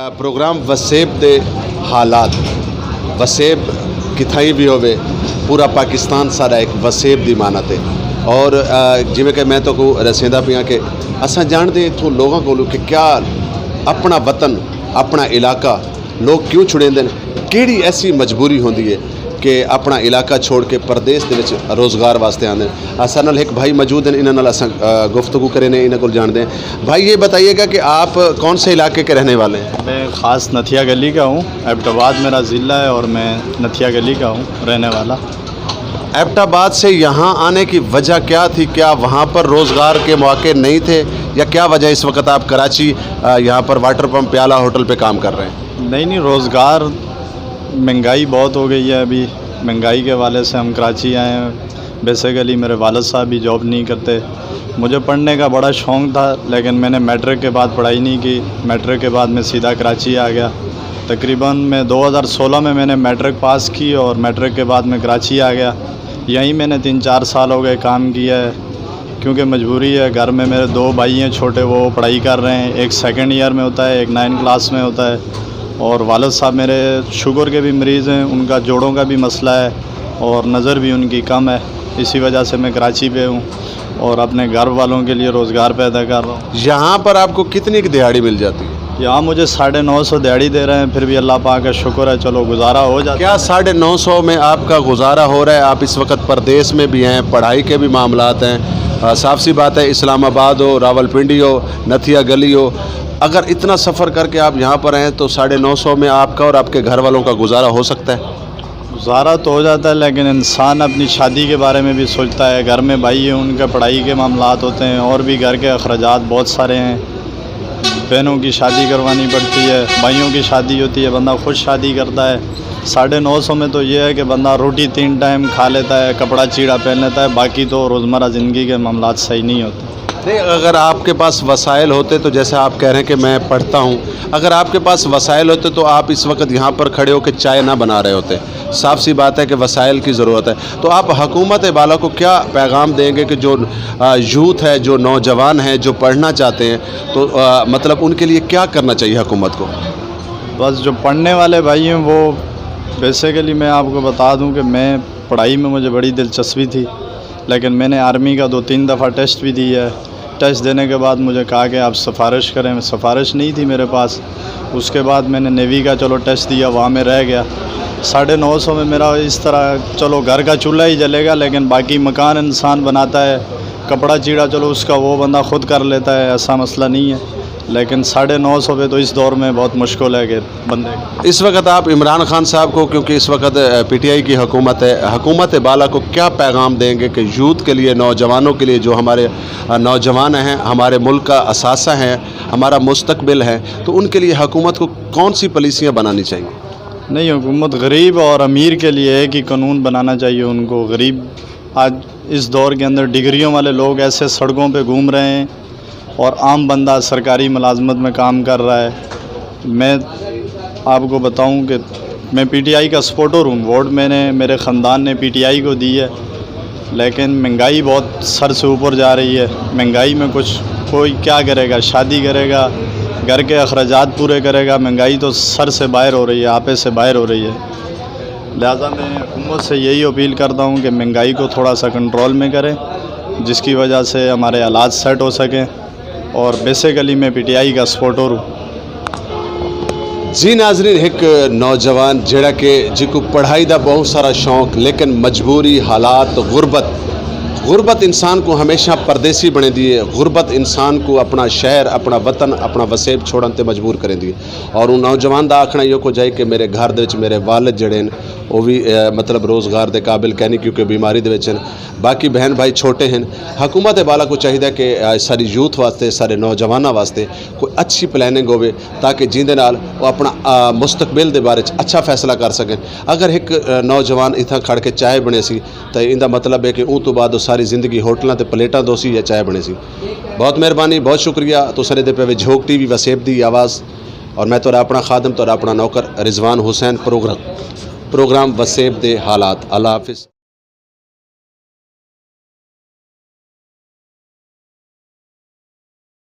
Programme Waseb दे हालात वसेब किथाई भी होवे पूरा पाकिस्तान सारा एक वसेब दी मानत है और जिमें कि मैं तो को रसेंदा पिया कि असा जानते इतों लोगों को कि क्या अपना वतन अपना इलाका लोग क्यों छुड़ेंदे केड़ी ऐसी मजबूरी होंदी है कि अपना इलाका छोड़ के परदेस दे विच रोज़गार वास्ते आते हैं। असा नाल एक भाई मौजूद हैं, इन्हां नाल असां गुफ्तगू करे ने, इन्हां को जानते हैं। भाई ये बताइएगा कि आप कौन से इलाके के रहने वाले हैं? मैं ख़ास नथिया गली का हूँ। एबटाबाद मेरा ज़िला है और मैं नथिया गली का हूँ रहने वाला। एबटाबाद से यहाँ आने की वजह क्या थी? क्या वहाँ पर रोज़गार के मौके नहीं थे या क्या वजह इस वक्त आप कराची यहाँ पर वाटर पंप प्याला होटल पे काम कर रहे हैं? नहीं, रोज़गार महंगाई बहुत हो गई है। अभी महंगाई के हवाले से हम कराची आए हैं। बेसिकली मेरे वालिद साहब भी जॉब नहीं करते। मुझे पढ़ने का बड़ा शौक़ था लेकिन मैंने मैट्रिक के बाद पढ़ाई नहीं की। मैट्रिक के बाद मैं सीधा कराची आ गया। तकरीबन मैं 2016 में मैंने मैट्रिक पास की और मैट्रिक के बाद मैं कराची आ गया। यहीं मैंने 3-4 साल हो गए काम किया है क्योंकि मजबूरी है। घर में मेरे 2 भाई हैं छोटे, वो पढ़ाई कर रहे हैं। एक 2nd ईयर में होता है, एक 9 क्लास में होता है। और वालिद साहब मेरे शुगर के भी मरीज़ हैं, उनका जोड़ों का भी मसला है और नज़र भी उनकी कम है। इसी वजह से मैं कराची पे हूँ और अपने घर वालों के लिए रोज़गार पैदा कर रहा हूँ। यहाँ पर आपको कितनी की दिहाड़ी मिल जाती है? यहाँ मुझे 950 दिहाड़ी दे रहे हैं, फिर भी अल्लाह पाक का शुक्र है, चलो गुजारा हो जाता है। क्या 950 में आपका गुजारा हो रहा है? आप इस वक्त परदेस में भी हैं, पढ़ाई के भी मामलात हैं। साफ सी बात है, इस्लामाबाद हो, रावलपिंडी हो, नथिया गली हो, अगर इतना सफ़र करके आप यहाँ पर हैं तो 950 में आपका और आपके घर वालों का गुजारा हो सकता है? गुजारा तो हो जाता है लेकिन इंसान अपनी शादी के बारे में भी सोचता है। घर में भाई हैं, उनके पढ़ाई के मामलात होते हैं और भी घर के अखराजात बहुत सारे हैं। बहनों की शादी करवानी पड़ती है, भाइयों की शादी होती है, बंदा खुद शादी करता है। 950 में तो ये है कि बंदा रोटी 3 टाइम खा लेता है, कपड़ा चीड़ा पहन लेता है, बाकी तो रोज़मर्रा ज़िंदगी के मामलात सही नहीं होते। नहीं, अगर आपके पास वसाइल होते तो जैसे आप कह रहे हैं कि मैं पढ़ता हूँ, अगर आपके पास वसाइल होते तो आप इस वक्त यहाँ पर खड़े होकर चाय ना बना रहे होते। साफ सी बात है कि वसाइल की ज़रूरत है। तो आप हुकूमत बाला को क्या पैगाम देंगे कि जो यूथ है, जो नौजवान हैं, जो पढ़ना चाहते हैं, तो मतलब उनके लिए क्या करना चाहिए हुकूमत को? बस जो पढ़ने वाले भाई हैं वो बेसिकली मैं आपको बता दूं कि मैं पढ़ाई में मुझे बड़ी दिलचस्पी थी लेकिन मैंने आर्मी का 2-3 दफ़ा टेस्ट भी दिया है। टेस्ट देने के बाद मुझे कहा कि आप सिफारिश करें, सिफारिश नहीं थी मेरे पास। उसके बाद मैंने नेवी का चलो टेस्ट दिया, वहाँ में रह गया। 950 में मेरा इस तरह चलो घर का चूल्हा ही जलेगा लेकिन बाकी मकान इंसान बनाता है, कपड़ा चीड़ा चलो उसका वो बंदा खुद कर लेता है, ऐसा मसला नहीं है। लेकिन 950 पे तो इस दौर में बहुत मुश्किल है कि बंदे। इस वक्त आप इमरान खान साहब को, क्योंकि इस वक्त PTI की हुकूमत है, हुकूमत बाला को क्या पैगाम देंगे कि यूथ के लिए, नौजवानों के लिए, जो हमारे नौजवान हैं, हमारे मुल्क का असासा है, हमारा मुस्तकबिल है, तो उनके लिए हुकूमत को कौन सी पॉलिसियाँ बनानी चाहिए? नहीं, हुकूमत गरीब और अमीर के लिए एक ही कानून बनाना चाहिए उनको। गरीब आज इस दौर के अंदर डिग्रियों वाले लोग ऐसे सड़कों पे घूम रहे हैं और आम बंदा सरकारी मुलाजमत में काम कर रहा है। मैं आपको बताऊं कि मैं PTI का सपोर्टर हूँ। वोट मैंने, मेरे ख़ानदान ने PTI को दी है लेकिन महंगाई बहुत सर से ऊपर जा रही है। महंगाई में कोई क्या करेगा? शादी करेगा, घर के अखराजात पूरे करेगा, महंगाई तो सर से बाहर हो रही है, आपे से बाहर हो रही है। लिहाजा मैं हुकूमत से यही अपील करता हूँ कि महंगाई को थोड़ा सा कंट्रोल में करें जिसकी वजह से हमारे हालात सेट हो सकें। और बेसिकली मैं PTI का सपोर्टर हूँ। जी नाजरीन, एक नौजवान जिहड़ा कि जिको पढ़ाई का बहुत सारा शौक लेकिन मजबूरी, हालात, गुरबत इंसान को हमेशा परदेसी बने दिए। गुरबत इंसान को अपना शहर, अपना वतन, अपना वसेब छोड़न ते मजबूर करें दिए। और उन नौजवान का आखना यो को जाए कि मेरे घर दे विच मेरे वालिद जड़े वो भी मतलब रोज़गार के काबिल कहनी क्योंकि बीमारी दे विच बाकी बहन भाई छोटे हैं। हुकूमत बाला को चाहिए कि सारी यूथ वास्ते, सारे नौजवानों वास्ते कोई अच्छी प्लैनिंग होवे ताकि जिंदे नाल वो अपना मुस्तकबिल के बारे अच्छा फैसला कर सकें। अगर एक नौजवान इतना खड़ के चाय बने सी तो इनका मतलब है कि उस तो बाद सारी जिंदगी होटलों ते प्लेटां दोसी या चाय बने सी। बहुत मेहरबानी, बहुत शुक्रिया। तो सरे दे पे झोंक TV वसेब दी आवाज़ और मैं तो अपना खादम, तो अपना नौकर रिजवान हुसैन। प्रोग्राम वसेब दे हालात। अल्लाह हाफिज़।